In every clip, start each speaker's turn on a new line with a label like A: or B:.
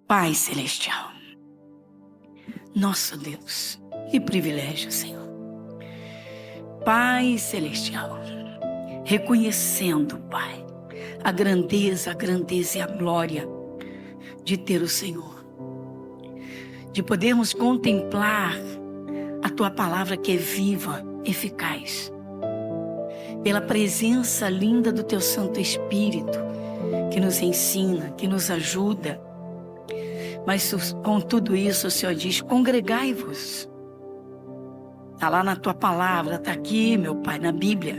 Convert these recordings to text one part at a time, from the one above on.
A: Pai Celestial, nosso Deus, que privilégio, Senhor. Pai Celestial, reconhecendo, Pai, a grandeza e a glória de ter o Senhor, de podermos contemplar a Tua palavra que é viva, eficaz, pela presença linda do Teu Santo Espírito, que nos ensina, que nos ajuda. Mas com tudo isso o Senhor diz: congregai-vos. Está lá na Tua palavra, está aqui, meu Pai, na Bíblia,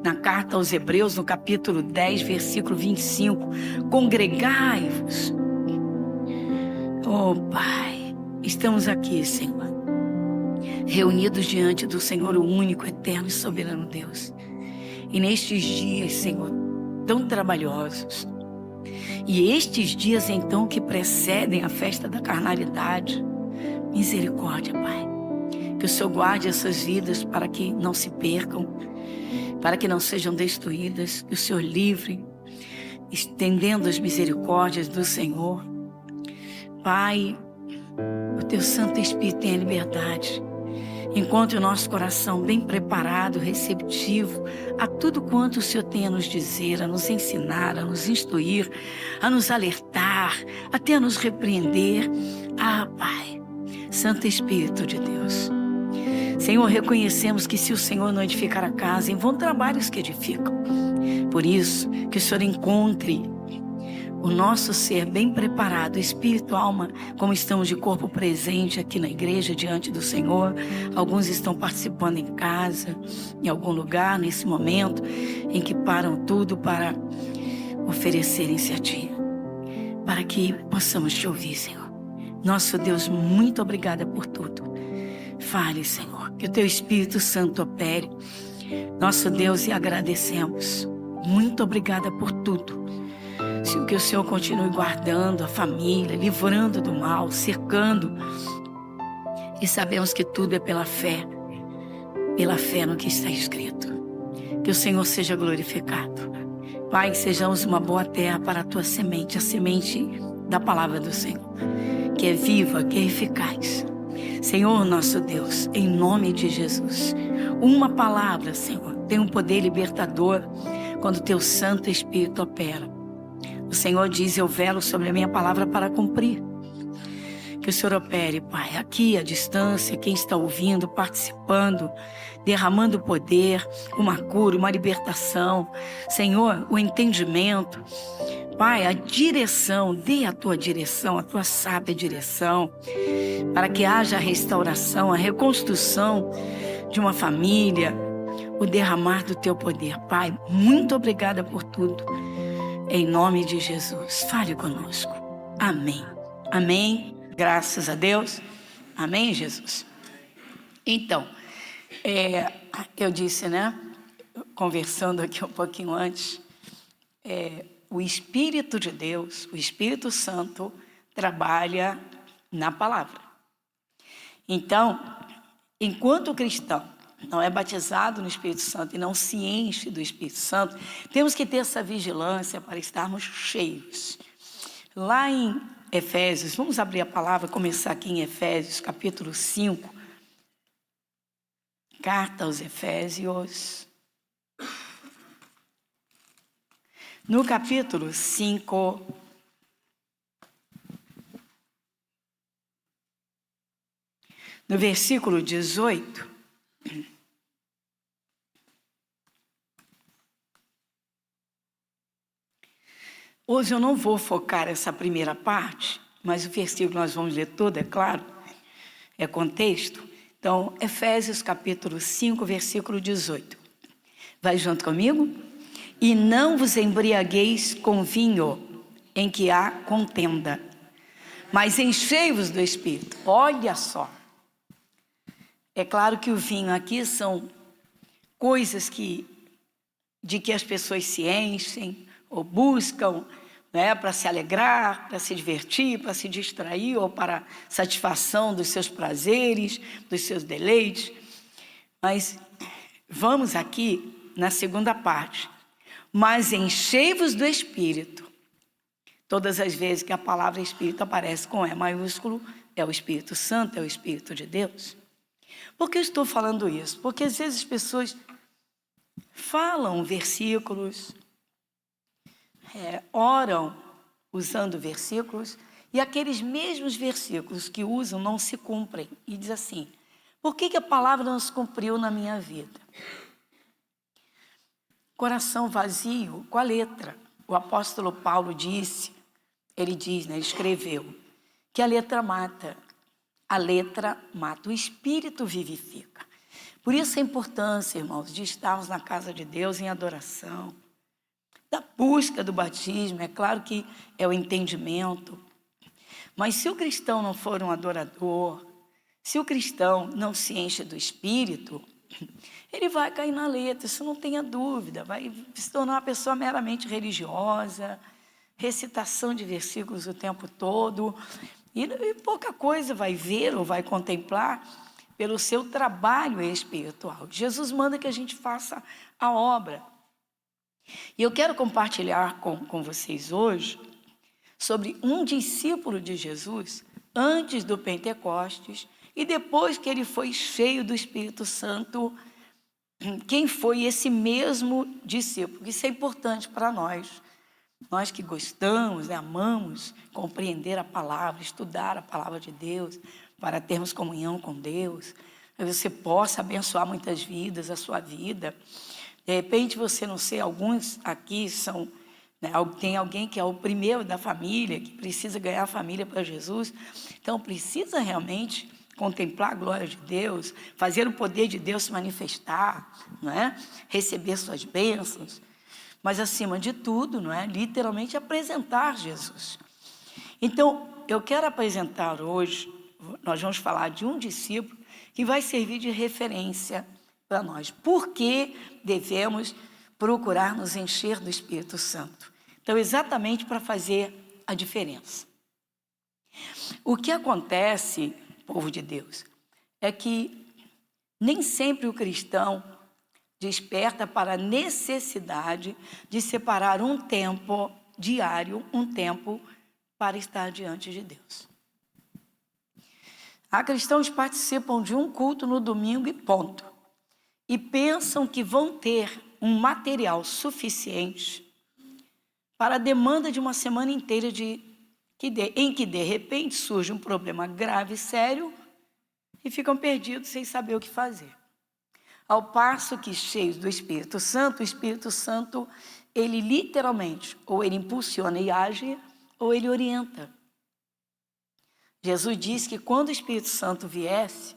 A: na carta aos Hebreus, no capítulo 10, versículo 25. Congregai-vos. Oh Pai, estamos aqui, Senhor, reunidos diante do Senhor, o único, eterno e soberano Deus. E nestes dias, Senhor, tão trabalhosos, e estes dias então que precedem a festa da carnalidade, misericórdia, Pai, que o Senhor guarde essas vidas para que não se percam, para que não sejam destruídas, que o Senhor livre, estendendo as misericórdias do Senhor. Pai, o Teu Santo Espírito tem a liberdade. Encontre o nosso coração bem preparado, receptivo a tudo quanto o Senhor tem a nos dizer, a nos ensinar, a nos instruir, a nos alertar, até a nos repreender. Ah, Pai, Santo Espírito de Deus, Senhor, reconhecemos que se o Senhor não edificar a casa, em vão trabalhos que edificam. Por isso, que o Senhor encontre o nosso ser bem preparado, espírito, alma, como estamos de corpo presente aqui na igreja, diante do Senhor. Alguns estão participando em casa, em algum lugar, nesse momento, em que param tudo para oferecerem-se a Ti, para que possamos Te ouvir, Senhor. Nosso Deus, muito obrigada por tudo. Fale, Senhor, que o Teu Espírito Santo opere. Nosso Deus, e agradecemos. Muito obrigada por tudo. Que o Senhor continue guardando a família, livrando do mal, cercando. E sabemos que tudo é pela fé no que está escrito. Que o Senhor seja glorificado. Pai, que sejamos uma boa terra para a Tua semente, a semente da palavra do Senhor, que é viva, que é eficaz. Senhor nosso Deus, em nome de Jesus, uma palavra, Senhor, tem um poder libertador quando o Teu Santo Espírito opera. O Senhor diz: eu velo sobre a minha palavra para cumprir. Que o Senhor opere, Pai, aqui à distância, quem está ouvindo, participando, derramando poder, uma cura, uma libertação. Senhor, o entendimento. Pai, a direção, dê a Tua direção, a Tua sábia direção, para que haja a restauração, a reconstrução de uma família, o derramar do Teu poder. Pai, muito obrigada por tudo. Em nome de Jesus, fale conosco. Amém. Amém. Graças a Deus. Amém, Jesus. Então, eu disse, né? Conversando aqui um pouquinho antes, o Espírito de Deus, o Espírito Santo, trabalha na palavra. Então, enquanto o cristão não é batizado no Espírito Santo e não se enche do Espírito Santo, temos que ter essa vigilância para estarmos cheios. Lá em Efésios, vamos abrir a palavra, começar aqui em Efésios, capítulo 5, carta aos Efésios. No capítulo 5, no versículo 18, hoje eu não vou focar essa primeira parte, mas o versículo nós vamos ler todo, é claro, é contexto. Então, Efésios capítulo 5, versículo 18. Vai junto comigo? E não vos embriagueis com vinho em que há contenda, mas enchei-vos do Espírito. Olha só. É claro que o vinho aqui são coisas de que as pessoas se enchem ou buscam, né, para se alegrar, para se divertir, para se distrair ou para satisfação dos seus prazeres, dos seus deleites. Mas vamos aqui na segunda parte. Mas enchei-vos do Espírito. Todas as vezes que a palavra Espírito aparece com E maiúsculo, é o Espírito Santo, é o Espírito de Deus. Por que eu estou falando isso? Porque às vezes as pessoas falam versículos, oram usando versículos, e aqueles mesmos versículos que usam não se cumprem. E diz assim: por que a palavra não se cumpriu na minha vida? Coração vazio com a letra. O apóstolo Paulo disse, ele escreveu, que a letra mata. A letra mata, o Espírito vivifica. Por isso a importância, irmãos, de estarmos na casa de Deus em adoração, da busca do batismo. É claro que é o entendimento, mas se o cristão não for um adorador, se o cristão não se enche do Espírito, ele vai cair na letra, isso não tenha dúvida, vai se tornar uma pessoa meramente religiosa, recitação de versículos o tempo todo, e pouca coisa vai ver ou vai contemplar pelo seu trabalho espiritual. Jesus manda que a gente faça a obra. E eu quero compartilhar com vocês hoje sobre um discípulo de Jesus antes do Pentecostes e depois que ele foi cheio do Espírito Santo. Quem foi esse mesmo discípulo? Isso é importante para nós. Nós que gostamos, amamos compreender a palavra, estudar a palavra de Deus, para termos comunhão com Deus, que você possa abençoar muitas vidas, a sua vida. De repente você, não sei, alguns aqui são, tem alguém que é o primeiro da família, que precisa ganhar a família para Jesus, então precisa realmente contemplar a glória de Deus, fazer o poder de Deus se manifestar, receber suas bênçãos, mas acima de tudo, literalmente apresentar Jesus. Então, eu quero apresentar hoje, nós vamos falar de um discípulo que vai servir de referência para nós. Por que devemos procurar nos encher do Espírito Santo? Então, exatamente para fazer a diferença. O que acontece, povo de Deus, é que nem sempre o cristão desperta para a necessidade de separar um tempo diário, um tempo para estar diante de Deus. Há cristãos que participam de um culto no domingo e ponto. E pensam que vão ter um material suficiente para a demanda de uma semana inteira em que de repente surge um problema grave, sério, e ficam perdidos sem saber o que fazer. Ao passo que, cheios do Espírito Santo, o Espírito Santo, ele literalmente, ou ele impulsiona e age, ou ele orienta. Jesus disse que quando o Espírito Santo viesse,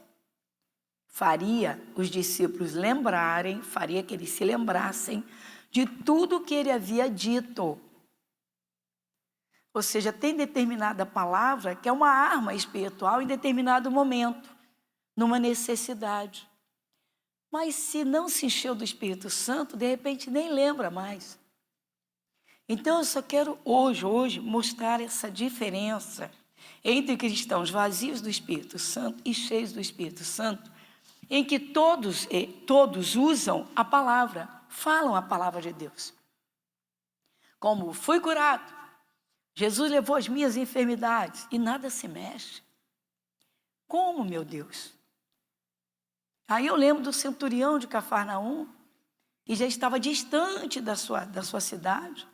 A: faria os discípulos lembrarem, faria que eles se lembrassem de tudo que ele havia dito. Ou seja, tem determinada palavra que é uma arma espiritual em determinado momento, numa necessidade. Mas se não se encheu do Espírito Santo, de repente nem lembra mais. Então eu só quero hoje mostrar essa diferença entre cristãos vazios do Espírito Santo e cheios do Espírito Santo, em que todos usam a palavra, falam a palavra de Deus. Como fui curado, Jesus levou as minhas enfermidades e nada se mexe. Como, meu Deus? Aí eu lembro do centurião de Cafarnaum, que já estava distante da sua cidade.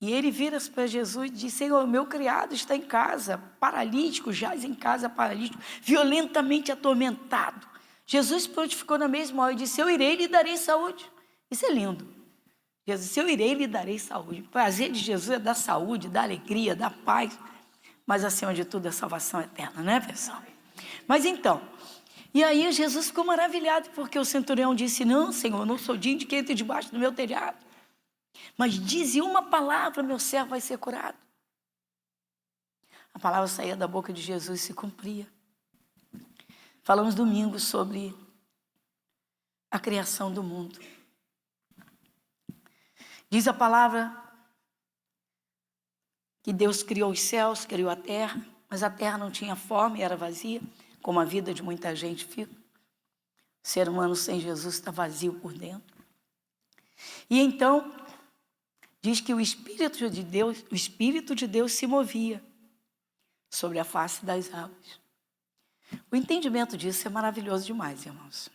A: E ele vira-se para Jesus e diz: Senhor, meu criado está em casa, paralítico, jaz em casa paralítico, violentamente atormentado. Jesus prontificou na mesma hora e disse: eu irei e lhe darei saúde. Isso é lindo. Jesus disse: eu irei e lhe darei saúde. O prazer de Jesus é dar saúde, dar alegria, dar paz, mas acima de tudo a salvação eterna, né, pessoal? Mas então, e aí Jesus ficou maravilhado, porque o centurião disse: não, Senhor, eu não sou digno de que entre debaixo do meu telhado, mas dize uma palavra, meu servo vai ser curado. A palavra saía da boca de Jesus e se cumpria. Falamos domingo sobre a criação do mundo. Diz a palavra que Deus criou os céus, criou a terra, mas a terra não tinha forma e era vazia, como a vida de muita gente fica. O ser humano sem Jesus está vazio por dentro. E então, diz que o Espírito de Deus se movia sobre a face das águas. O entendimento disso é maravilhoso demais, irmãos.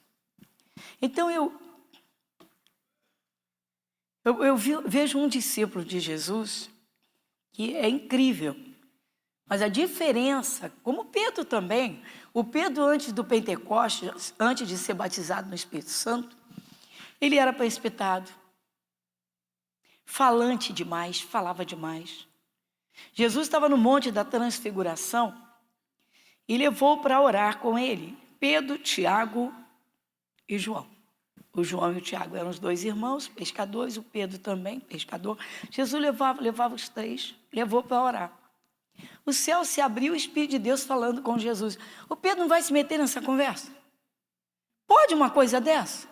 A: Então vejo um discípulo de Jesus que é incrível, mas a diferença, como Pedro também, o Pedro antes do Pentecostes, antes de ser batizado no Espírito Santo, ele era precipitado, falante demais, falava demais. Jesus estava no Monte da Transfiguração e levou para orar com ele Pedro, Tiago e João. O João e o Tiago eram os dois irmãos, pescadores, o Pedro também, pescador. Jesus levava os três, levou para orar. O céu se abriu, o Espírito de Deus falando com Jesus. O Pedro não vai se meter nessa conversa? Pode uma coisa dessa?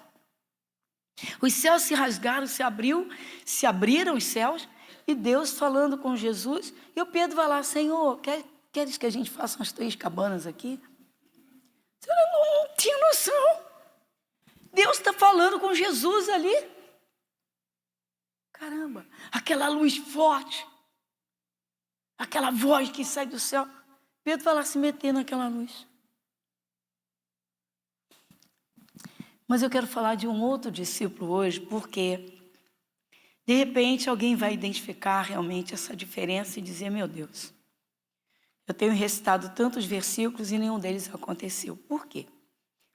A: Os céus se rasgaram, se abriram os céus, e Deus falando com Jesus, e o Pedro vai lá, Senhor, queres que a gente faça umas 3 cabanas aqui? Você não tinha noção. Deus está falando com Jesus ali. Caramba, aquela luz forte, aquela voz que sai do céu. Pedro vai lá se meter naquela luz. Mas eu quero falar de um outro discípulo hoje, porque de repente alguém vai identificar realmente essa diferença e dizer, meu Deus, eu tenho recitado tantos versículos e nenhum deles aconteceu. Por quê?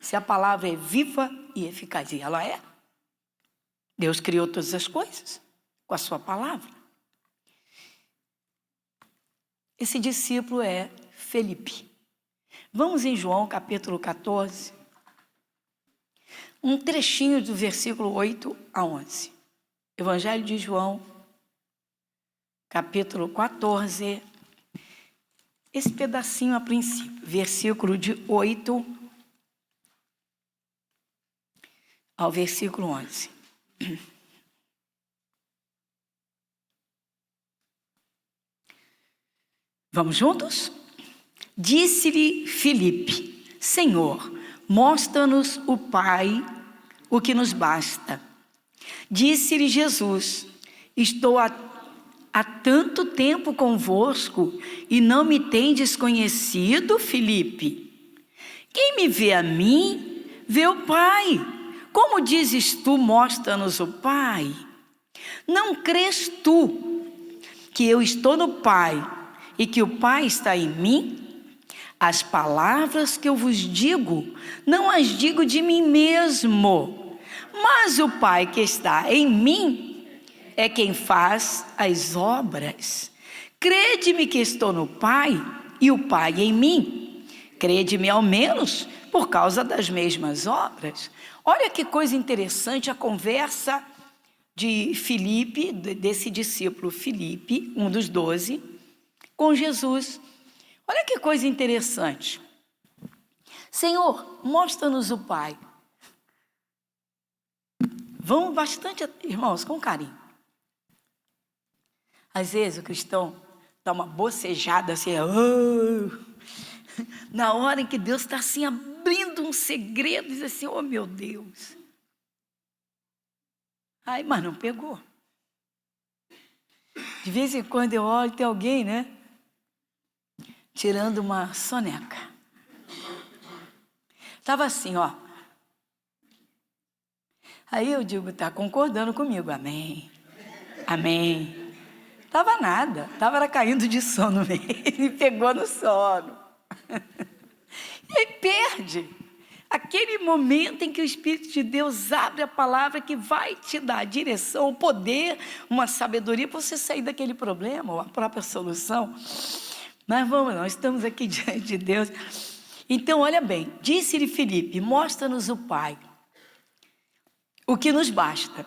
A: Se a palavra é viva e eficaz, e ela é. Deus criou todas as coisas com a sua palavra. Esse discípulo é Felipe. Vamos em João capítulo 14, um trechinho do versículo 8 a 11. Evangelho de João, capítulo 14, esse pedacinho a princípio, versículo de 8 ao versículo 11. Vamos juntos? Disse-lhe Filipe, Senhor, mostra-nos o Pai, o que nos basta. Disse-lhe Jesus, estou há tanto tempo convosco e não me tendes conhecido, Filipe? Quem me vê a mim, vê o Pai. Como dizes tu, mostra-nos o Pai? Não crês tu que eu estou no Pai e que o Pai está em mim? As palavras que eu vos digo, não as digo de mim mesmo, mas o Pai que está em mim é quem faz as obras. Crede-me que estou no Pai e o Pai em mim. Crede-me ao menos por causa das mesmas obras. Olha que coisa interessante a conversa de Filipe, desse discípulo Filipe, um dos 12, com Jesus. Olha que coisa interessante. Senhor, mostra-nos o Pai. Vamos bastante, irmãos, com carinho. Às vezes o cristão dá uma bocejada assim, na hora em que Deus está assim abrindo um segredo, diz assim, oh meu Deus. Ai, mas não pegou. De vez em quando eu olho, tem alguém, né? Tirando uma soneca. Estava assim, ó. Aí eu digo, tá concordando comigo, amém. Amém. Estava nada, estava caindo de sono mesmo, ele pegou no sono. E aí perde aquele momento em que o Espírito de Deus abre a palavra que vai te dar a direção, o poder, uma sabedoria para você sair daquele problema, ou a própria solução. Mas vamos lá, nós estamos aqui diante de Deus. Então, olha bem, disse-lhe Filipe, mostra-nos o Pai, o que nos basta.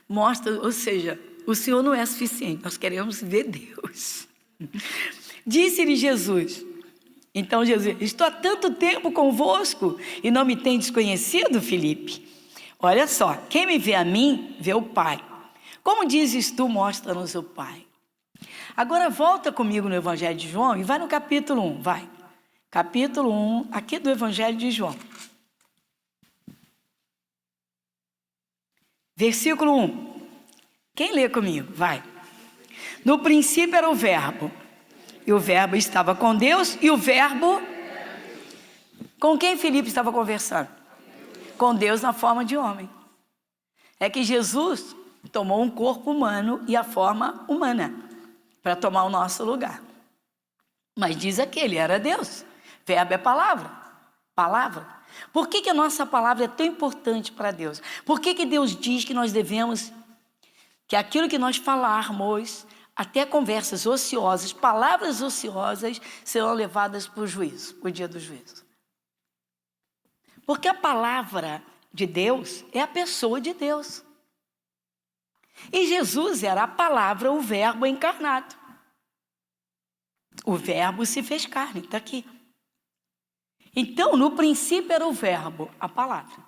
A: Mostra, ou seja, o Senhor não é suficiente, nós queremos ver Deus. Disse-lhe Jesus, então Jesus, estou há tanto tempo convosco e não me tendes conhecido, Filipe? Olha só, quem me vê a mim, vê o Pai. Como dizes tu, mostra-nos o Pai. Agora volta comigo no Evangelho de João e vai no capítulo 1, vai. Capítulo 1, aqui do Evangelho de João. Versículo 1. Quem lê comigo? Vai. No princípio era o verbo. E o verbo estava com Deus. E o verbo... Com quem Filipe estava conversando? Com Deus na forma de homem. É que Jesus tomou um corpo humano e a forma humana para tomar o nosso lugar. Mas diz aqui, ele era Deus. Verbo é palavra. Palavra. Por que a nossa palavra é tão importante para Deus? Por que Deus diz que nós devemos, que aquilo que nós falarmos, até conversas ociosas, palavras ociosas, serão levadas para o juízo, para o dia do juízo? Porque a palavra de Deus é a pessoa de Deus. E Jesus era a palavra, o verbo encarnado. O verbo se fez carne, está aqui. Então, no princípio era o verbo, a palavra.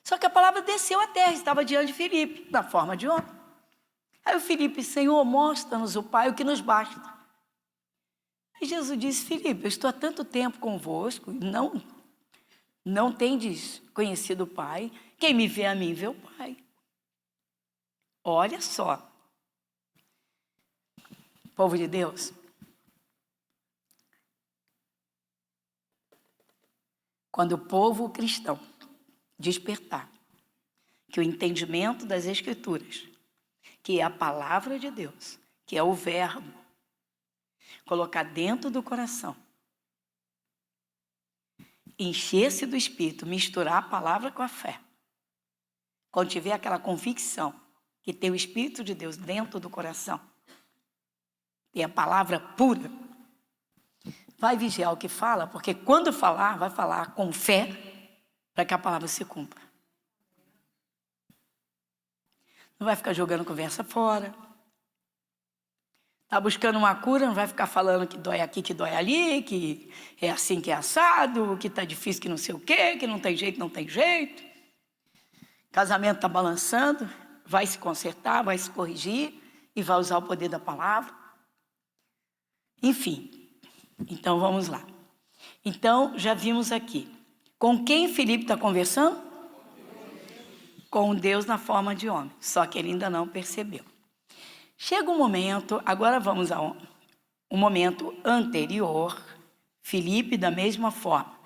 A: Só que a palavra desceu à terra, estava diante de Filipe, na forma de homem. Aí o Filipe, Senhor, mostra-nos o Pai, o que nos basta. E Jesus disse, Filipe, eu estou há tanto tempo convosco, não tendes conhecido o Pai. Quem me vê a mim, vê o Pai. Olha só. Povo de Deus. Quando o povo cristão despertar, que o entendimento das Escrituras, que é a palavra de Deus, que é o verbo, colocar dentro do coração, encher-se do Espírito, misturar a palavra com a fé, quando tiver aquela convicção que tem o Espírito de Deus dentro do coração, tem a palavra pura, vai vigiar o que fala, porque quando falar, vai falar com fé, para que a palavra se cumpra. Não vai ficar jogando conversa fora. Está buscando uma cura, não vai ficar falando que dói aqui, que dói ali, que é assim que é assado, que está difícil, que não sei o quê, que não tem jeito, não tem jeito. Casamento está balançando, vai se consertar, vai se corrigir e vai usar o poder da palavra. Enfim. Então, vamos lá. Então, já vimos aqui. Com quem Filipe está conversando? Com Deus na forma de homem. Só que ele ainda não percebeu. Chega um momento, agora vamos a um momento anterior. Filipe da mesma forma.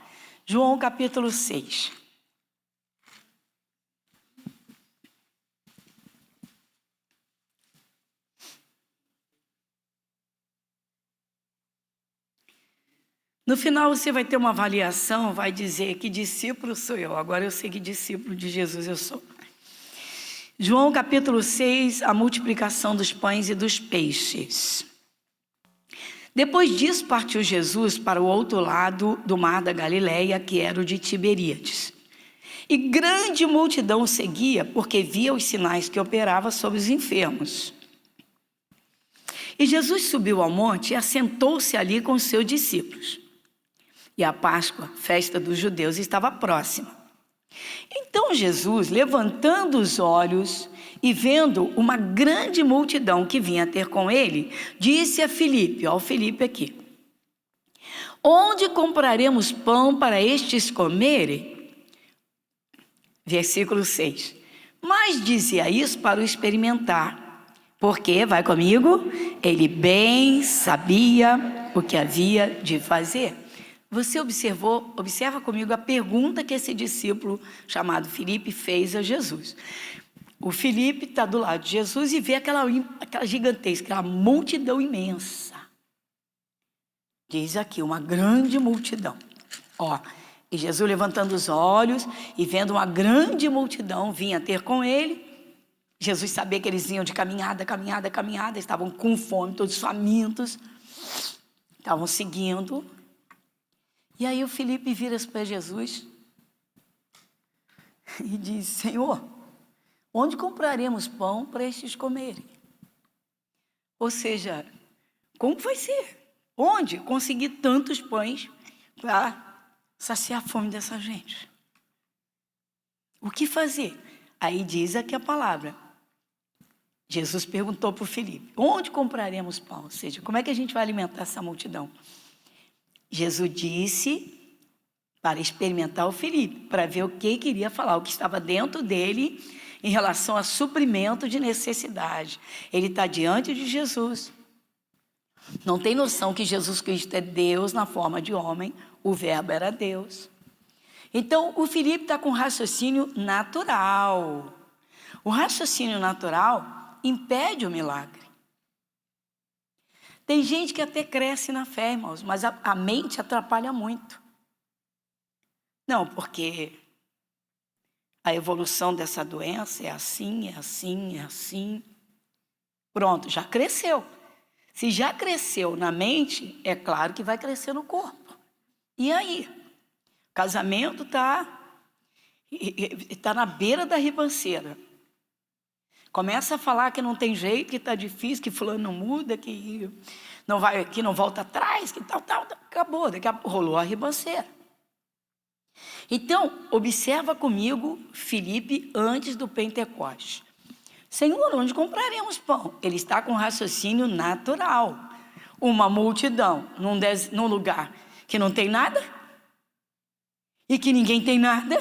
A: João capítulo 6. No final você vai ter uma avaliação, vai dizer que discípulo sou eu. Agora eu sei que discípulo de Jesus eu sou. João capítulo 6, a multiplicação dos pães e dos peixes. Depois disso partiu Jesus para o outro lado do mar da Galileia, que era o de Tiberíades. E grande multidão o seguia, porque via os sinais que operava sobre os enfermos. E Jesus subiu ao monte e assentou-se ali com os seus discípulos. E a Páscoa, festa dos judeus, estava próxima. Então Jesus, levantando os olhos e vendo uma grande multidão que vinha ter com ele, disse a Filipe, ó, o Filipe aqui: onde compraremos pão para estes comerem? Versículo 6. Mas dizia isso para o experimentar, porque, vai comigo, ele bem sabia o que havia de fazer. Você observa comigo a pergunta que esse discípulo chamado Filipe fez a Jesus. O Filipe está do lado de Jesus e vê aquela gigantesca, aquela multidão imensa. Diz aqui, uma grande multidão. Ó, e Jesus levantando os olhos e vendo uma grande multidão vinha ter com ele. Jesus sabia que eles vinham de caminhada, estavam com fome, todos famintos, estavam seguindo. E aí o Filipe vira-se para Jesus e diz: Senhor, onde compraremos pão para estes comerem? Ou seja, como vai ser? Onde conseguir tantos pães para saciar a fome dessa gente? O que fazer? Aí diz aqui a palavra. Jesus perguntou para o Filipe: onde compraremos pão? Ou seja, como é que a gente vai alimentar essa multidão? Jesus disse para experimentar o Filipe, para ver o que queria falar, o que estava dentro dele, em relação a suprimento de necessidade. Ele está diante de Jesus. Não tem noção que Jesus Cristo é Deus na forma de homem, o verbo era Deus. Então, o Filipe está com raciocínio natural. O raciocínio natural impede o milagre. Tem gente que até cresce na fé, irmãos, mas a mente atrapalha muito. Não, porque a evolução dessa doença é assim, é assim, é assim. Pronto, já cresceu. Se já cresceu na mente, é claro que vai crescer no corpo. E aí? O casamento está na beira da ribanceira. Começa a falar que não tem jeito, que está difícil, que fulano não muda, que não volta atrás, que tal. Acabou, daqui a pouco rolou a ribanceira. Então, observa comigo Filipe antes do Pentecostes. Senhor, onde compraremos pão? Ele está com raciocínio natural. Uma multidão num lugar que não tem nada e que ninguém tem nada.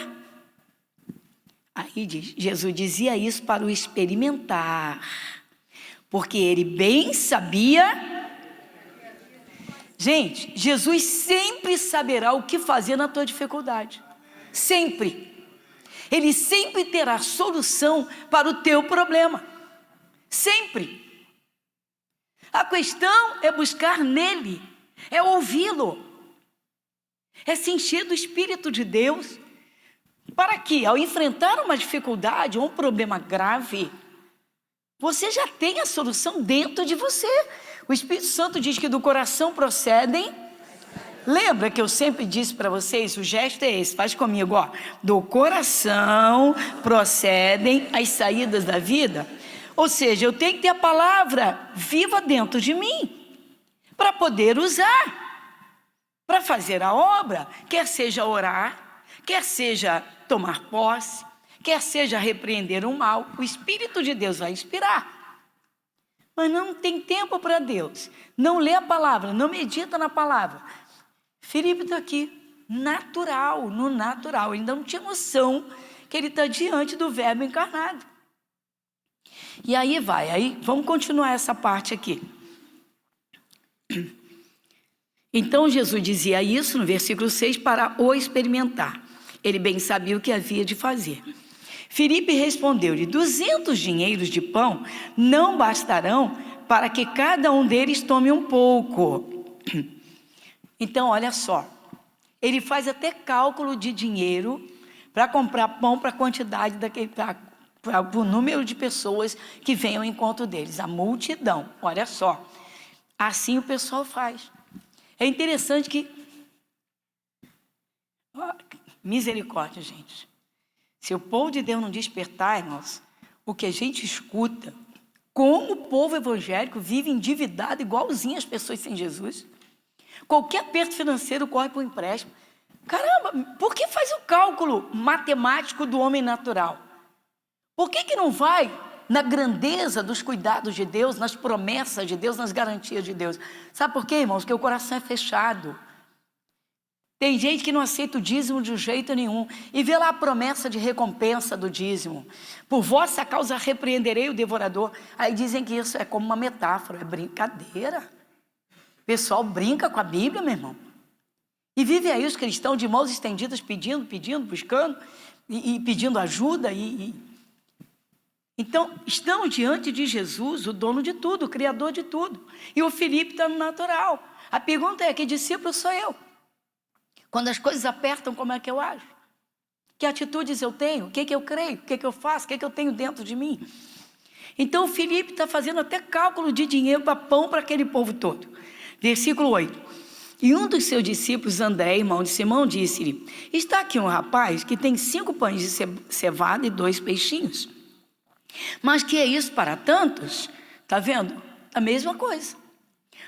A: Aí Jesus dizia isso para o experimentar, porque ele bem sabia. Gente, Jesus sempre saberá o que fazer na tua dificuldade. Sempre. Ele sempre terá solução para o teu problema. Sempre. A questão é buscar nele, é ouvi-lo, é se encher do Espírito de Deus, para que, ao enfrentar uma dificuldade ou um problema grave, você já tenha a solução dentro de você. O Espírito Santo diz que do coração procedem. Lembra que eu sempre disse para vocês, o gesto é esse, faz comigo, ó. Do coração procedem as saídas da vida. Ou seja, eu tenho que ter a palavra viva dentro de mim, para poder usar, para fazer a obra, quer seja orar, quer seja tomar posse, quer seja repreender o mal, o Espírito de Deus vai inspirar. Mas não tem tempo para Deus, não lê a palavra, não medita na palavra. Filipe está aqui, natural, no natural, ele ainda não tinha noção que ele está diante do verbo encarnado. E aí vamos continuar essa parte aqui. Então Jesus dizia isso no versículo 6 para o experimentar. Ele bem sabia o que havia de fazer. Filipe respondeu-lhe: 200 dinheiros de pão não bastarão para que cada um deles tome um pouco. Então, olha só, ele faz até cálculo de dinheiro para comprar pão para a quantidade para o número de pessoas que venham ao encontro deles, a multidão. Olha só, assim o pessoal faz. É interessante que... misericórdia, gente. Se o povo de Deus não despertar, irmãos, o que a gente escuta, como o povo evangélico vive endividado igualzinho as pessoas sem Jesus. Qualquer aperto financeiro corre para o empréstimo. Caramba, por que faz o cálculo matemático do homem natural? Por que não vai na grandeza dos cuidados de Deus, nas promessas de Deus, nas garantias de Deus? Sabe por quê, irmãos? Porque o coração é fechado. Tem gente que não aceita o dízimo de jeito nenhum e vê lá a promessa de recompensa do dízimo. Por vossa causa repreenderei o devorador. Aí dizem que isso é como uma metáfora, é brincadeira. O pessoal brinca com a Bíblia, meu irmão. E vive aí os cristãos de mãos estendidas pedindo, buscando e pedindo ajuda. Então, estamos diante de Jesus, o dono de tudo, o criador de tudo. E o Filipe está no natural. A pergunta é, que discípulo sou eu? Quando as coisas apertam, como é que eu ajo? Que atitudes eu tenho? O que eu creio? O que eu faço? O que eu tenho dentro de mim? Então, o Filipe está fazendo até cálculo de dinheiro para pão para aquele povo todo. Versículo 8. E um dos seus discípulos, André, irmão de Simão, disse-lhe: está aqui um rapaz que tem 5 pães de cevada e 2 peixinhos. Mas que é isso para tantos? Está vendo? A mesma coisa.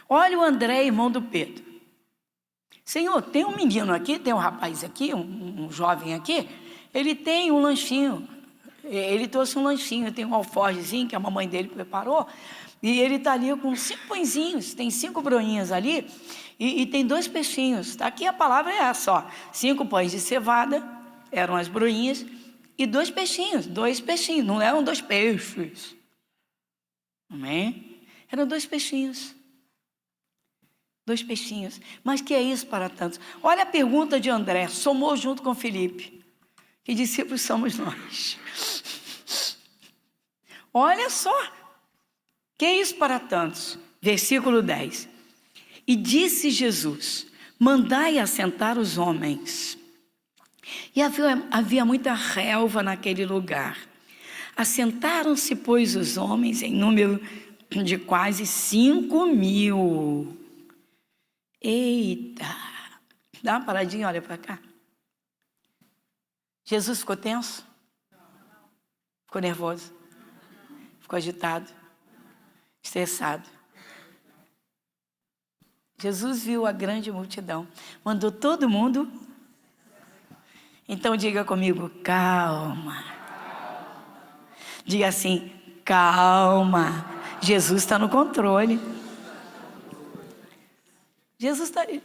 A: Olha o André, irmão do Pedro. Senhor, tem um menino aqui, tem um rapaz aqui, um jovem aqui, ele tem um lanchinho, ele trouxe um lanchinho, tem um alforjezinho que a mamãe dele preparou, e ele está ali com 5 pãezinhos, tem 5 broinhas ali, e tem 2 peixinhos. Aqui a palavra é essa, ó, 5 pães de cevada, eram as broinhas, e 2 peixinhos, não eram 2 peixes. Amém? Eram 2 peixinhos. 2 peixinhos. Mas que é isso para tantos? Olha a pergunta de André, somou junto com Filipe. Que discípulos somos nós? Olha só. Que é isso para tantos? Versículo 10. E disse Jesus: mandai assentar os homens. E havia muita relva naquele lugar. Assentaram-se, pois, os homens em número de quase 5.000. Eita! Dá uma paradinha, olha para cá. Jesus ficou tenso? Ficou nervoso? Ficou agitado? Estressado? Jesus viu a grande multidão, mandou todo mundo. Então diga comigo, calma. Diga assim, calma. Jesus está no controle.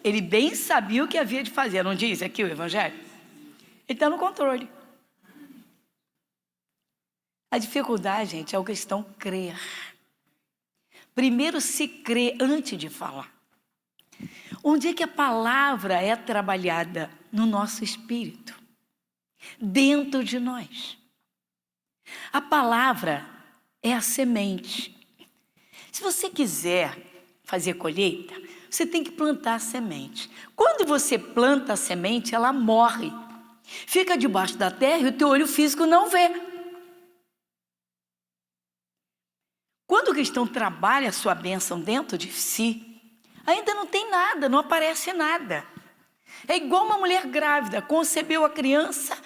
A: Ele bem sabia o que havia de fazer, não diz aqui o Evangelho? Ele está no controle. A dificuldade, gente, é o cristão crer. Primeiro se crê antes de falar. Onde é que a palavra é trabalhada? No nosso espírito, dentro de nós. A palavra é a semente. Se você quiser fazer colheita, você tem que plantar a semente. Quando você planta a semente, ela morre. Fica debaixo da terra e o teu olho físico não vê. Quando o cristão trabalha a sua bênção dentro de si, ainda não tem nada, não aparece nada. É igual uma mulher grávida, concebeu a criança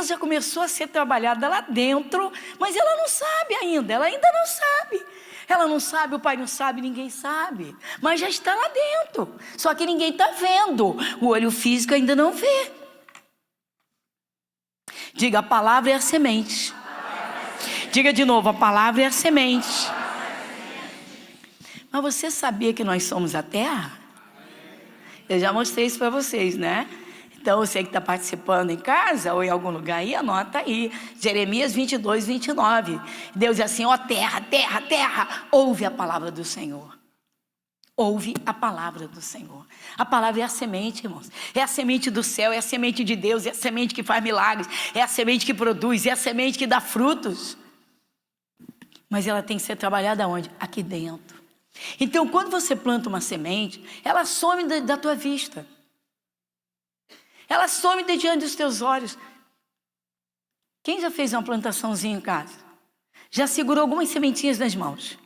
A: já começou a ser trabalhada lá dentro, mas ela não sabe ainda, ela ainda não sabe. Ela não sabe, o pai não sabe, ninguém sabe, mas já está lá dentro, só que ninguém está vendo, o olho físico ainda não vê. Diga, a palavra é a semente. Diga de novo, a palavra é a semente. Mas você sabia que nós somos a terra? Eu já mostrei isso para vocês, né? Então, você que está participando em casa ou em algum lugar aí, anota aí. Jeremias 22, 29. Deus diz assim, ó terra, terra, terra, ouve a palavra do Senhor. Ouve a palavra do Senhor. A palavra é a semente, irmãos. É a semente do céu, é a semente de Deus, é a semente que faz milagres, é a semente que produz, é a semente que dá frutos. Mas ela tem que ser trabalhada onde? Aqui dentro. Então, quando você planta uma semente, ela some da tua vista. Ela some de diante dos teus olhos. Quem já fez uma plantaçãozinha em casa? Já segurou algumas sementinhas nas mãos?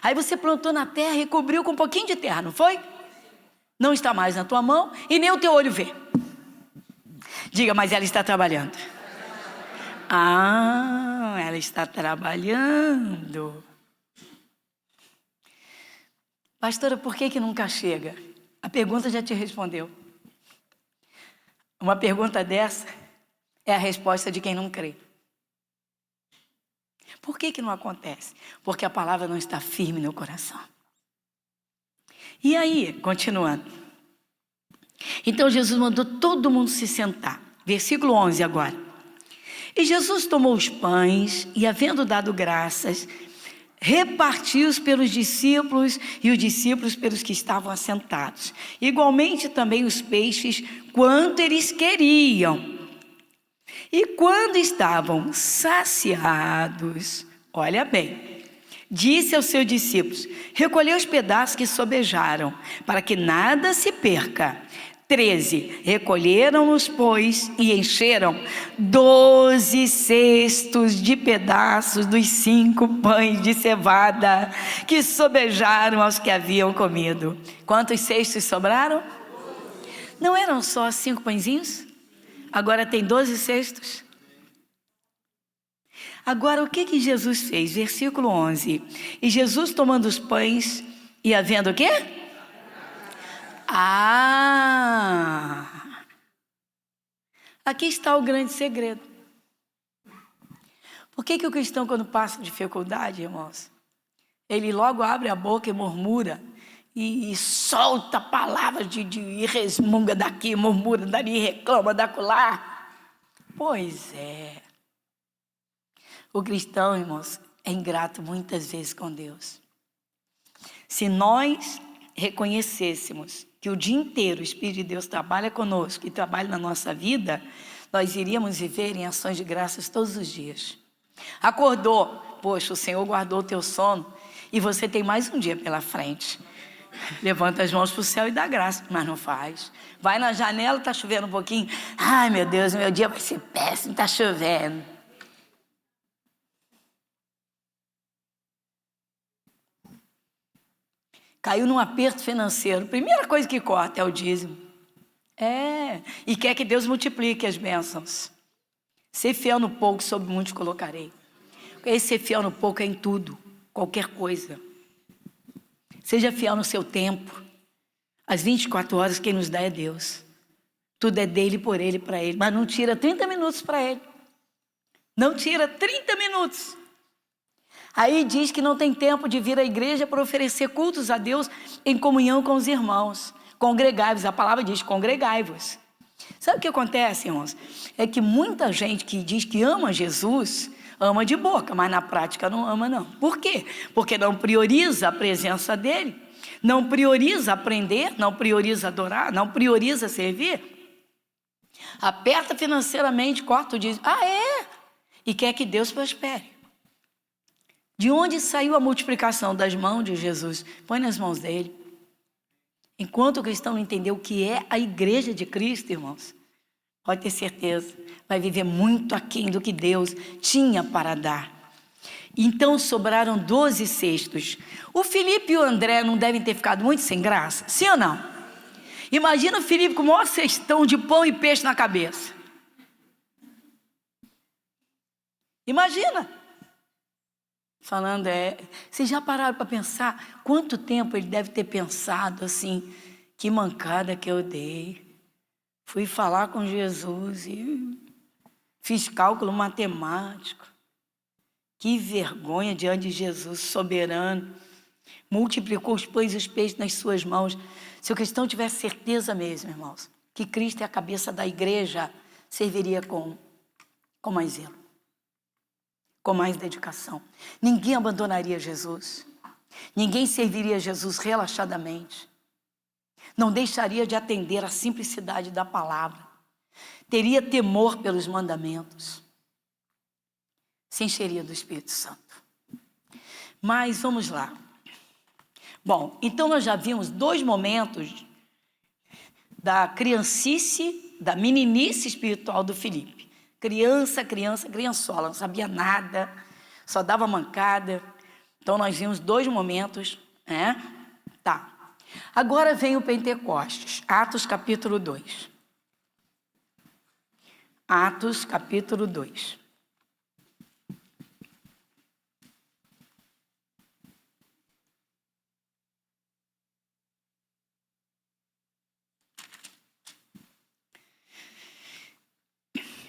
A: Aí você plantou na terra e cobriu com um pouquinho de terra, não foi? Não está mais na tua mão e nem o teu olho vê. Diga, mas ela está trabalhando. Ah, ela está trabalhando. Pastora, por que nunca chega? A pergunta já te respondeu. Uma pergunta dessa é a resposta de quem não crê. Por que não acontece? Porque a palavra não está firme no coração. E aí, continuando. Então Jesus mandou todo mundo se sentar. Versículo 11 agora. E Jesus tomou os pães e, havendo dado graças, repartiu-os pelos discípulos e os discípulos pelos que estavam assentados. Igualmente também os peixes, quanto eles queriam. E quando estavam saciados, olha bem, disse aos seus discípulos, recolhei os pedaços que sobejaram, para que nada se perca. 13, recolheram-nos, pois, e encheram 12 cestos de pedaços dos 5 pães de cevada que sobejaram aos que haviam comido. Quantos cestos sobraram? Não eram só 5 pãezinhos? Agora tem 12 cestos. Agora, o que Jesus fez? Versículo 11. E Jesus, tomando os pães e havendo o quê? Aqui está o grande segredo. Por que o cristão, quando passa dificuldade, irmãos, ele logo abre a boca e murmura, e solta palavras e resmunga daqui, murmura dali, reclama daquela? Pois é. O cristão, irmãos, é ingrato muitas vezes com Deus. Se nós reconhecêssemos que o dia inteiro o Espírito de Deus trabalha conosco e trabalha na nossa vida, nós iríamos viver em ações de graças todos os dias. Acordou, poxa, o Senhor guardou o teu sono e você tem mais um dia pela frente. Levanta as mãos para o céu e dá graça, mas não faz. Vai na janela, está chovendo um pouquinho. Ai, meu Deus, meu dia vai ser péssimo, está chovendo. Caiu num aperto financeiro. Primeira coisa que corta é o dízimo. E quer que Deus multiplique as bênçãos. Ser fiel no pouco, sobre muitos colocarei. Esse ser fiel no pouco é em tudo, qualquer coisa. Seja fiel no seu tempo. As 24 horas quem nos dá é Deus. Tudo é dele, por ele, para ele. Mas não tira 30 minutos para ele. Não tira 30 minutos. Aí diz que não tem tempo de vir à igreja para oferecer cultos a Deus em comunhão com os irmãos. Congregai-vos, a palavra diz congregai-vos. Sabe o que acontece, irmãos? É que muita gente que diz que ama Jesus, ama de boca, mas na prática não ama não. Por quê? Porque não prioriza a presença dele, não prioriza aprender, não prioriza adorar, não prioriza servir. Aperta financeiramente, corta o dízimo. E quer que Deus prospere. De onde saiu a multiplicação das mãos de Jesus? Põe nas mãos dele. Enquanto o cristão não entender o que é a igreja de Cristo, irmãos, pode ter certeza, vai viver muito aquém do que Deus tinha para dar. Então sobraram 12 cestos. O Felipe e o André não devem ter ficado muito sem graça? Sim ou não? Imagina o Felipe com o maior cestão de pão e peixe na cabeça. Imagina. Falando, vocês já pararam para pensar quanto tempo ele deve ter pensado assim, que mancada que eu dei. Fui falar com Jesus e fiz cálculo matemático. Que vergonha diante de Jesus soberano. Multiplicou os pães e os peixes nas suas mãos. Se o cristão tivesse certeza mesmo, irmãos, que Cristo é a cabeça da igreja, serviria com mais zelo, com mais dedicação. Ninguém abandonaria Jesus. Ninguém serviria Jesus relaxadamente. Não deixaria de atender à simplicidade da palavra. Teria temor pelos mandamentos. Se encheria do Espírito Santo. Mas vamos lá. Bom, então nós já vimos 2 momentos da criancice, da meninice espiritual do Filipe. Criançola, não sabia nada, só dava mancada. Então nós vimos 2 momentos, Tá. Agora vem o Pentecostes, Atos capítulo 2. Atos capítulo 2.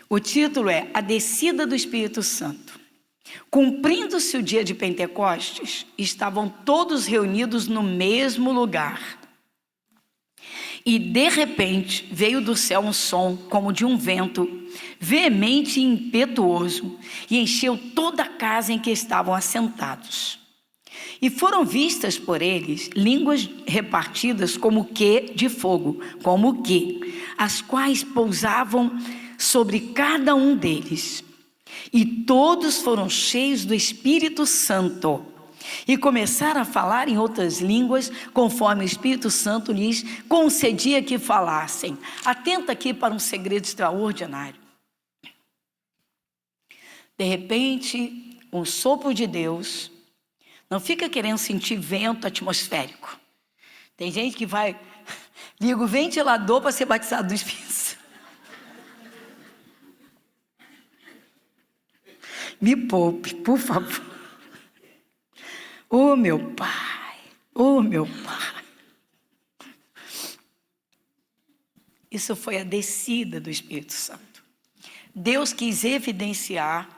A: O título é A Descida do Espírito Santo. Cumprindo-se o dia de Pentecostes, estavam todos reunidos no mesmo lugar. E de repente veio do céu um som como de um vento veemente e impetuoso e encheu toda a casa em que estavam assentados. E foram vistas por eles línguas repartidas como que de fogo, as quais pousavam sobre cada um deles. E todos foram cheios do Espírito Santo e começaram a falar em outras línguas, conforme o Espírito Santo lhes concedia que falassem. Atenta aqui para um segredo extraordinário. De repente, um sopro de Deus. Não fica querendo sentir vento atmosférico. Tem gente que liga o ventilador para ser batizado do Espírito Santo. Me poupe, por favor. Oh, meu Pai. Oh, meu Pai. Isso foi a descida do Espírito Santo. Deus quis evidenciar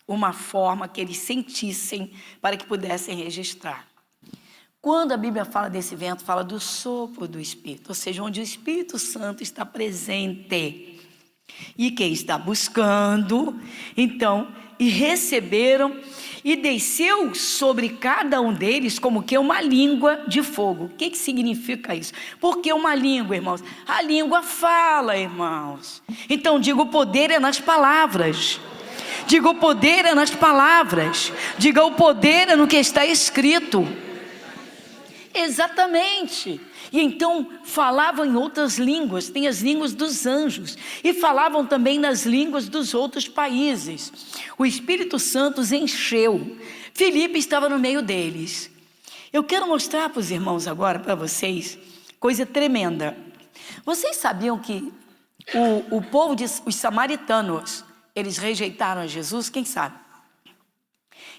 A: uma forma que eles sentissem para que pudessem registrar. Quando a Bíblia fala desse vento, fala do sopro do Espírito, ou seja, onde o Espírito Santo está presente. E quem está buscando, então, e receberam, e desceu sobre cada um deles como que uma língua de fogo. O que significa isso? Porque uma língua, irmãos? A língua fala, irmãos. Então, diga, o poder é nas palavras. Diga, o poder é nas palavras. Diga, o poder é no que está escrito. Exatamente. E então falavam em outras línguas, tem as línguas dos anjos, e falavam também nas línguas dos outros países. O Espírito Santo os encheu. Filipe estava no meio deles. Eu quero mostrar para os irmãos agora, para vocês, coisa tremenda. Vocês sabiam que o povo, os samaritanos, eles rejeitaram a Jesus? Quem sabe?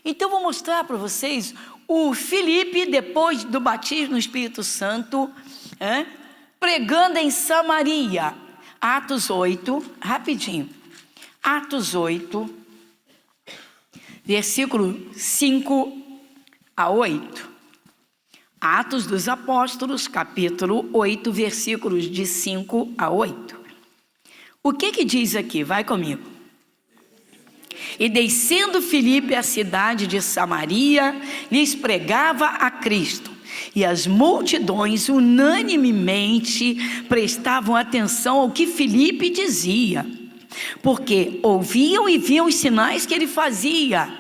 A: Então vou mostrar para vocês o Filipe, depois do batismo no Espírito Santo, pregando em Samaria. Atos 8, rapidinho. Atos 8, versículo 5 a 8. Atos dos Apóstolos, capítulo 8, versículos de 5 a 8. O que diz aqui? Vai comigo. E descendo Filipe à cidade de Samaria, lhes pregava a Cristo. E as multidões unanimemente prestavam atenção ao que Filipe dizia, porque ouviam e viam os sinais que ele fazia,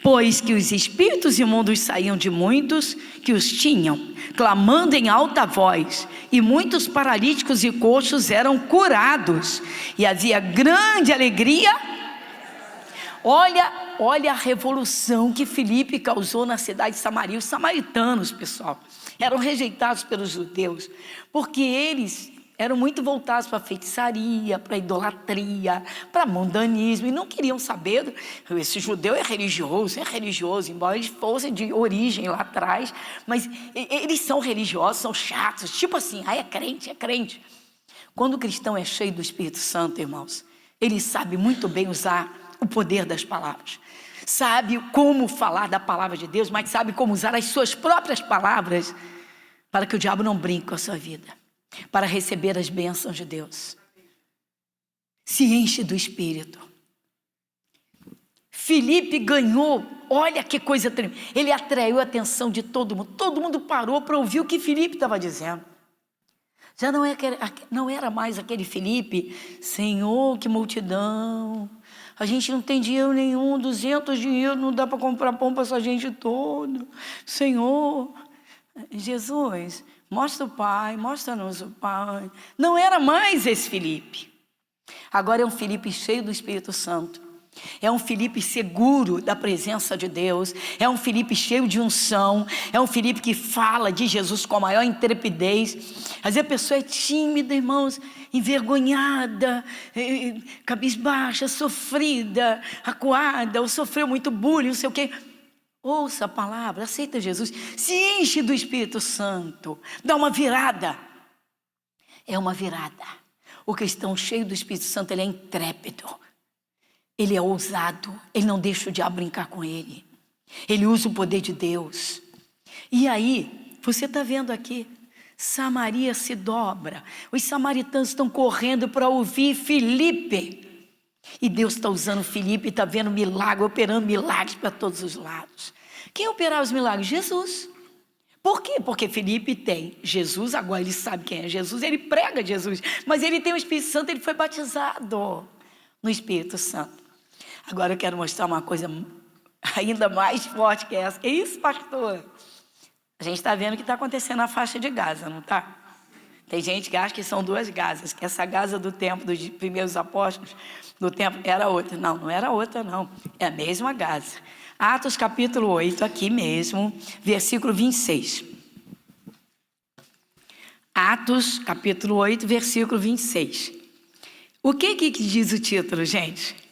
A: pois que os espíritos imundos saíam de muitos que os tinham, clamando em alta voz, e muitos paralíticos e coxos eram curados, e havia grande alegria. Olha a revolução que Filipe causou na cidade de Samaria. Os samaritanos, pessoal, eram rejeitados pelos judeus, porque eles eram muito voltados para a feitiçaria, para a idolatria, para mundanismo, e não queriam saber. Esse judeu é religioso, embora eles fossem de origem lá atrás, mas eles são religiosos, são chatos, tipo assim, é crente. Quando o cristão é cheio do Espírito Santo, irmãos, ele sabe muito bem usar o poder das palavras, sabe como falar da palavra de Deus, mas sabe como usar as suas próprias palavras para que o diabo não brinque com a sua vida, para receber as bênçãos de Deus. Se enche do Espírito. Filipe ganhou, olha que coisa tremenda, ele atraiu a atenção de todo mundo parou para ouvir o que Filipe estava dizendo. Já não era mais aquele Filipe, Senhor, que multidão, a gente não tem dinheiro nenhum, 200 dinheiro, não dá para comprar pão para essa gente toda. Senhor, Jesus, mostra o Pai, mostra-nos o Pai. Não era mais esse Filipe. Agora é um Filipe cheio do Espírito Santo. É um Filipe seguro da presença de Deus. É um Filipe cheio de unção. É um Filipe que fala de Jesus com a maior intrepidez. Às vezes a pessoa é tímida, irmãos, envergonhada, cabisbaixa, sofrida, acuada, ou sofreu muito bullying, não sei o quê. Ouça a palavra, aceita Jesus, se enche do Espírito Santo, dá uma virada. É uma virada. O cristão cheio do Espírito Santo, ele é intrépido. Ele é ousado, ele não deixa o diabo brincar com ele. Ele usa o poder de Deus. E aí, você está vendo aqui, Samaria se dobra. Os samaritanos estão correndo para ouvir Filipe. E Deus está usando Filipe, está vendo milagre, operando milagres para todos os lados. Quem operava os milagres? Jesus. Por quê? Porque Filipe tem Jesus, agora ele sabe quem é Jesus, ele prega Jesus. Mas ele tem o Espírito Santo, ele foi batizado no Espírito Santo. Agora eu quero mostrar uma coisa ainda mais forte que essa. Que isso, pastor? A gente está vendo o que está acontecendo na faixa de Gaza, não está? Tem gente que acha que são duas Gazas, que essa Gaza do tempo dos primeiros apóstolos, do tempo, era outra. Não, não era outra, não. É a mesma Gaza. Atos capítulo 8, aqui mesmo, versículo 26. Atos capítulo 8, versículo 26. O que diz o título, gente?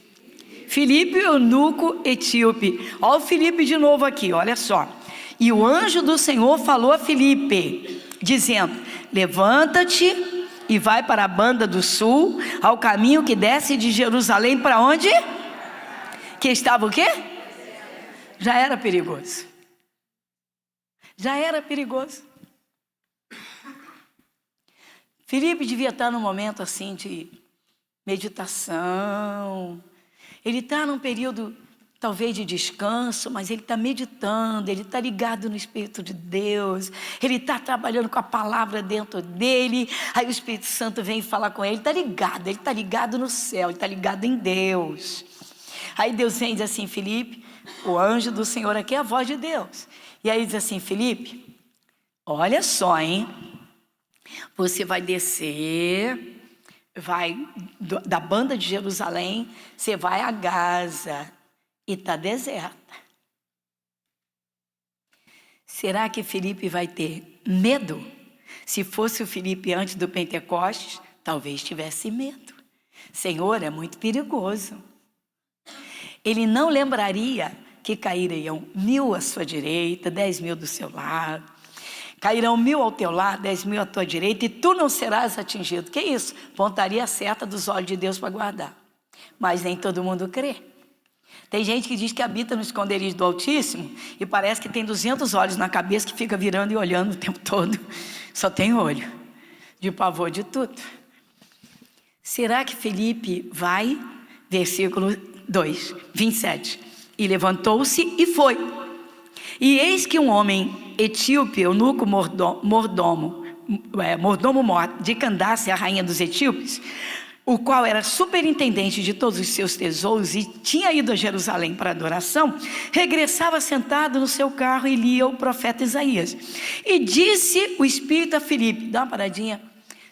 A: Filipe, eunuco etíope. Olha o Filipe de novo aqui, olha só. E o anjo do Senhor falou a Filipe, dizendo: levanta-te e vai para a banda do sul, ao caminho que desce de Jerusalém para onde? Que estava o quê? Já era perigoso. Já era perigoso. Filipe devia estar num momento assim de meditação. Ele está num período talvez de descanso, mas ele está meditando, ele está ligado no Espírito de Deus, ele está trabalhando com a palavra dentro dele, aí o Espírito Santo vem falar com ele está ligado no céu, ele está ligado em Deus. Aí Deus vem e diz assim: Felipe, o anjo do Senhor aqui é a voz de Deus. E aí diz assim: Felipe, olha só, hein? Você vai descer, vai da banda de Jerusalém, você vai a Gaza e está deserta. Será que Felipe vai ter medo? Se fosse o Felipe antes do Pentecostes, talvez tivesse medo. Senhor, é muito perigoso. Ele não lembraria que cairiam 1000 à sua direita, 10.000 do seu lado. Cairão 1000 ao teu lado, 10.000 à tua direita, e tu não serás atingido. Que isso? Pontaria certa dos olhos de Deus para guardar. Mas nem todo mundo crê. Tem gente que diz que habita no esconderijo do Altíssimo e parece que tem 200 olhos na cabeça que fica virando e olhando o tempo todo. Só tem olho, de pavor de tudo. Será que Felipe vai? Versículo 2, 27. E levantou-se e foi. E eis que um homem etíope, eunuco mordomo de Candace, a rainha dos etíopes, o qual era superintendente de todos os seus tesouros e tinha ido a Jerusalém para adoração, regressava sentado no seu carro e lia o profeta Isaías. E disse o Espírito a Filipe, dá uma paradinha,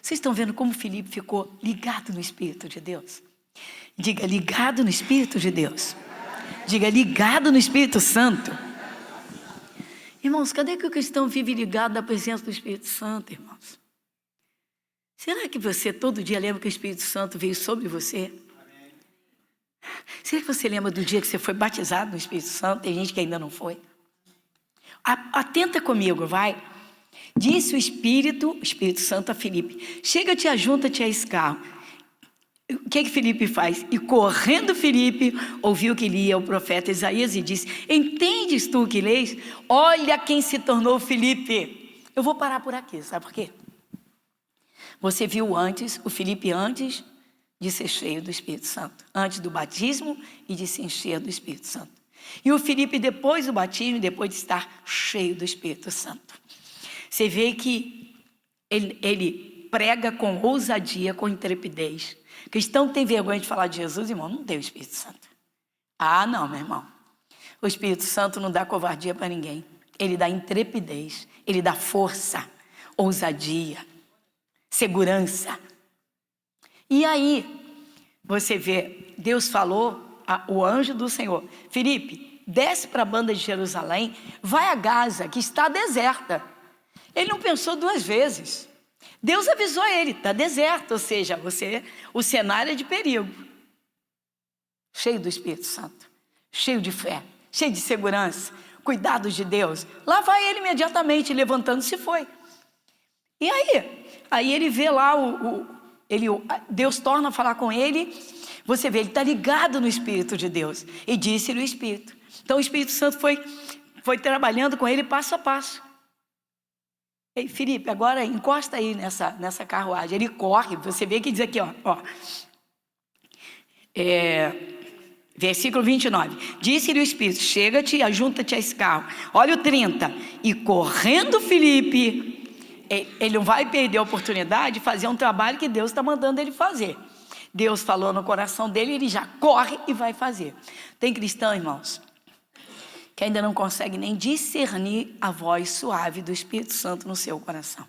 A: vocês estão vendo como Filipe ficou ligado no Espírito de Deus? Diga, ligado no Espírito de Deus. Diga, ligado no Espírito Santo. Irmãos, cadê que o cristão vive ligado à presença do Espírito Santo, irmãos? Será que você todo dia lembra que o Espírito Santo veio sobre você? Amém. Será que você lembra do dia que você foi batizado no Espírito Santo? Tem gente que ainda não foi. Atenta comigo, vai. Disse o Espírito Santo a Filipe: chega-te, ajunta-te a esse carro. O que Filipe faz? E correndo Filipe, ouviu que lia o profeta Isaías e disse: entendes tu o que lês? Olha quem se tornou Filipe. Eu vou parar por aqui, sabe por quê? Você viu antes, o Filipe antes de ser cheio do Espírito Santo, antes do batismo e de se encher do Espírito Santo. E o Filipe depois do batismo, depois de estar cheio do Espírito Santo. Você vê que ele prega com ousadia, com intrepidez. Cristão tem vergonha de falar de Jesus, irmão, não tem o Espírito Santo. Ah, não, meu irmão. O Espírito Santo não dá covardia para ninguém. Ele dá intrepidez, ele dá força, ousadia, segurança. E aí, você vê, Deus falou, o anjo do Senhor: Filipe, desce para a banda de Jerusalém, vai a Gaza, que está deserta. Ele não pensou duas vezes. Deus avisou ele, está deserto, ou seja, o cenário é de perigo. Cheio do Espírito Santo, cheio de fé, cheio de segurança, cuidados de Deus. Lá vai ele imediatamente, levantando-se, foi. E aí ele vê lá, Deus torna a falar com ele, você vê, ele está ligado no Espírito de Deus, e disse-lhe o Espírito. Então o Espírito Santo foi trabalhando com ele passo a passo. Ei, Filipe, agora encosta aí nessa carruagem. Ele corre, você vê que diz aqui, versículo 29. Disse-lhe o Espírito: chega-te e ajunta-te a esse carro. Olha o 30. E correndo Filipe, ele não vai perder a oportunidade de fazer um trabalho que Deus está mandando ele fazer. Deus falou no coração dele, ele já corre e vai fazer. Tem cristão, irmãos, que ainda não consegue nem discernir a voz suave do Espírito Santo no seu coração.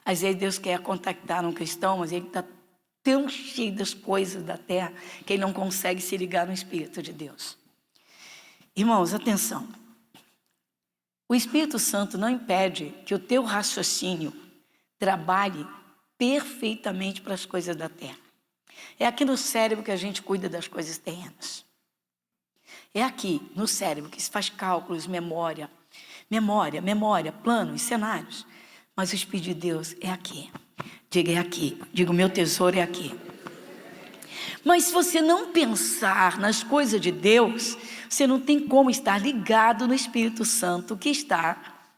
A: Às vezes Deus quer contactar um cristão, mas ele está tão cheio das coisas da terra que ele não consegue se ligar no Espírito de Deus. Irmãos, atenção. O Espírito Santo não impede que o teu raciocínio trabalhe perfeitamente para as coisas da terra. É aqui no cérebro que a gente cuida das coisas terrenas. É aqui, no cérebro, que se faz cálculos, memória, planos, cenários. Mas o Espírito de Deus é aqui. Diga, é aqui. Diga, o meu tesouro é aqui. Mas se você não pensar nas coisas de Deus, você não tem como estar ligado no Espírito Santo, que está,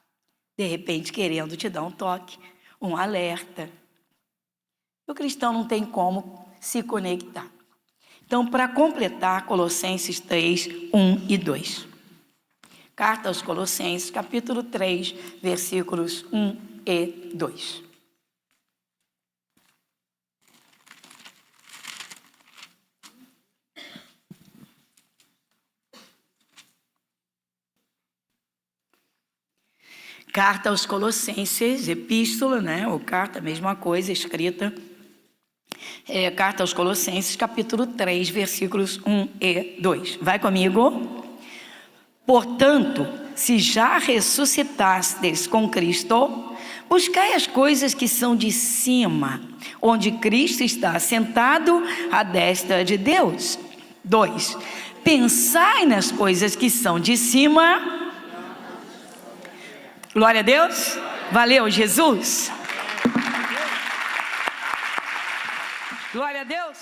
A: de repente, querendo te dar um toque, um alerta. O cristão não tem como se conectar. Então, para completar, Colossenses 3, 1 e 2. Carta aos Colossenses, capítulo 3, versículos 1 e 2. Carta aos Colossenses, epístola, né? Ou carta, mesma coisa, escrita. Carta aos Colossenses, capítulo 3, versículos 1 e 2. Vai comigo? Portanto, se já ressuscitastes com Cristo, buscai as coisas que são de cima, onde Cristo está assentado à destra de Deus. 2. Pensai nas coisas que são de cima. Glória a Deus. Valeu, Jesus. Glória a Deus.